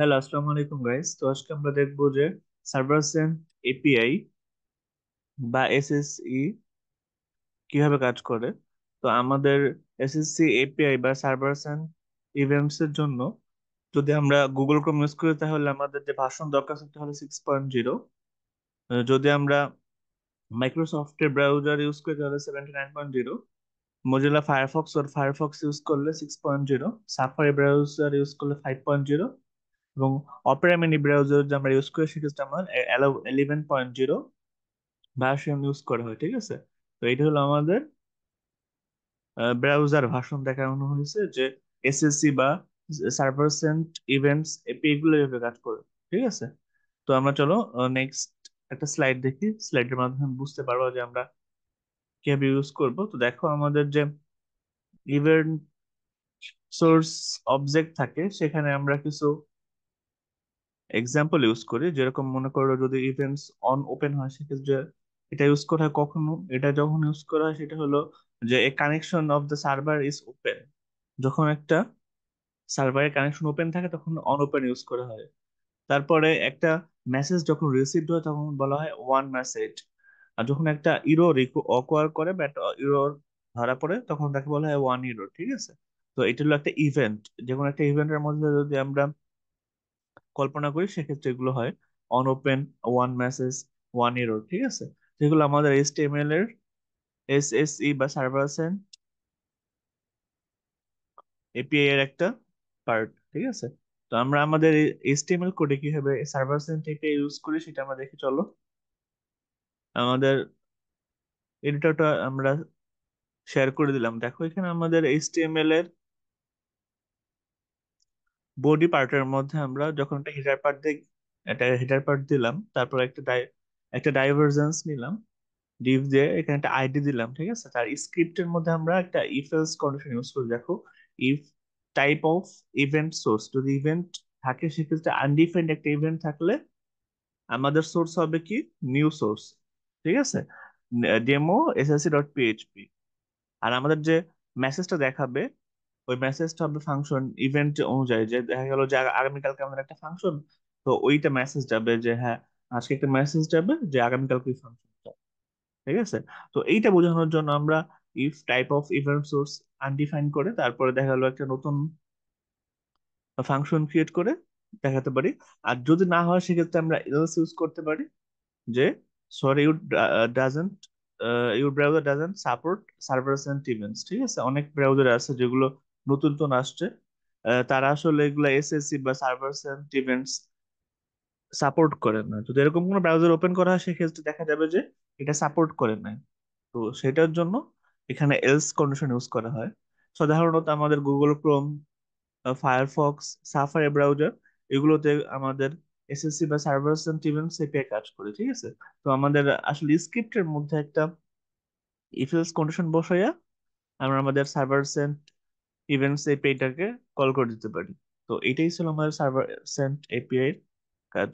Hello, আসসালামু আলাইকুম guys. তো আজকে আমরা দেখবো যে সার্ভার সেন্ড এপিআই বা এসএসই কিভাবে কাজ করে। তো আমাদের এসএসসি এপিআই বা সার্ভার সেন্ড ইভেন্টস এর জন্য যদি আমরা গুগল ক্রোম ইউজ করি তাহলে আমাদের যে ভার্সন দরকার সেটা হলো 6.0। যদি আমরা মাইক্রোসফটের ব্রাউজার ইউজ করি তাহলে 79.0। মোজিলা ফায়ারফক্স ওর ফায়ারফক্স ইউজ করলে 6.0। সাফারি ব্রাউজার ইউজ করলে 5.0 এবং অপেরা মিনি ব্রাউজার যে আমরা ইউজ করি সেক্ষেত্রে আমার 11.0 ভার্সন ইউজ করা হয়। ঠিক আছে, তো এটা হলো আমাদের ব্রাউজার ভার্সন দেখানো হয়েছে যে এসএসসি বা সার্ভার সেন্ট ইভেন্টস এপিআই গুলো এভাবে কাজ করে। ঠিক আছে, তো আমরা চলো নেক্সট একটা স্লাইড দেখি। স্লাইডের মাধ্যমে বুঝতে পারবো যে আমরা কিভাবে ইউজ করব। তো দেখো, আমাদের যে ইভেন্ট সোর্স অবজেক্ট থাকে সেখানে আমরা কিছু এক্সাম্পল ইউজ করি। যেরকম মনে করো যদি ইভেন্টস অন ওপেন হয় সেক্ষেত্রে এটা ইউজ করা হয় কখনো। এটা যখন ইউজ করা হয় সেটা হলো যে a connection of the server is open. যখন একটা সার্ভারের কানেকশন ওপেন থাকে তখন অন ওপেন ইউজ করা হয়। তারপরে একটা মেসেজ যখন রিসিভড হয় তখন বলা হয় ওয়ান মেসেজ। আর যখন একটা ইরোর অকোয়ার করে বা একটা ইরোর ধরা পড়ে তখন তাকে বলা হয় ওয়ান ইরোর। ঠিক আছে, তো এটা হলো একটা ইভেন্ট। যে কোনো একটা ইভেন্টের মধ্যে যদি আমরা কল্পনা করি সেক্ষেত্রে এগুলো হয় on open, one message, one error. ঠিক আছে, যেগুলো আমাদের এইচটিএমএল এর এসএসই বা সার্ভার সাইড এপিআই এর একটা পার্ট। ঠিক আছে, তো আমরা আমাদের এইচটিএমএল কোডে কিভাবে সার্ভার সাইড এপিআই ইউজ করি সেটা আমরা দেখি চলো। আমাদের এডিটরটা আমরা শেয়ার করে দিলাম। দেখো এখানে আমাদের এইচটিএমএল এর বডি পার্টের মধ্যে আমরা যখন একটা হেডার পার্ট দিই, একটা হেডার পার্ট দিলাম, তারপর একটা ডাইভারজেন্স নিলাম, ডিভ দিয়ে এখানে একটা আইডি দিলাম। ঠিক আছে, তার স্ক্রিপ্টের মধ্যে আমরা একটা ইফ এলস কন্ডিশন ইউজ করি। দেখো, if type of event source, যদি ইভেন্ট থাকে সেক্ষেত্রে আনডিফাইন্ড একটা ইভেন্ট থাকলে আমাদের সোর্স হবে কি, নিউ সোর্স। ঠিক আছে, ডেমো এসএসসি ডট পিএইচপি। আর আমাদের যে মেসেজটা দেখাবে ওই মেসেজটা হবে ফাংশন ইভেন্ট অনুযায়ী। যে দেখা গেল যে আগামীকালকে আমাদের একটা ফাংশন, তো ওইটা মেসেজ যাবে যে হ্যাঁ আজকে একটা মেসেজ যাবে যে আগামীকালকে ফাংশন। ঠিক আছে, তো এইটা বোঝানোর জন্য আমরা if type of event source undefined করে তারপরে দেখা গেলো একটা নতুন ফাংশন ক্রিয়েট করে দেখাতে পারি। আর যদি না হয় সেক্ষেত্রে আমরা এলস ইউজ করতে পারি যে sorry doesn't your browser doesn't support servers and events. ঠিক আছে, অনেক ব্রাউজার আছে যেগুলো নতুন নতুন আসছে, তারা আসলে এগুলো এসএসসি বা সার্ভারস এন্ড ইভেন্টস সাপোর্ট করে না। যদি এরকম কোনো ব্রাউজার ওপেন করা হয় সেক্ষেত্রে দেখা যাবে যে এটা সাপোর্ট করে না। তো সেটার জন্য এখানে এলস কন্ডিশন ইউজ করা হয়। সাধারণত আমাদের Google Chrome, Firefox, safari browser এগুলোতে আমাদের এসএসসি বা সার্ভারস এন্ড ইভেন্টস এপিআই কাজ করে। ঠিক আছে, তো আমাদের আসলে স্ক্রিপ্টের মধ্যে একটা ইফ এলস কন্ডিশন বসাইয়া আমরা আমাদের সার্ভারস এন্ড ইভেন্টস এপিআইটাকে কল করে দিতে পারি। তো এটাই ছিল আমাদের সার্ভার সেন্ট এপিআই এর কাজ।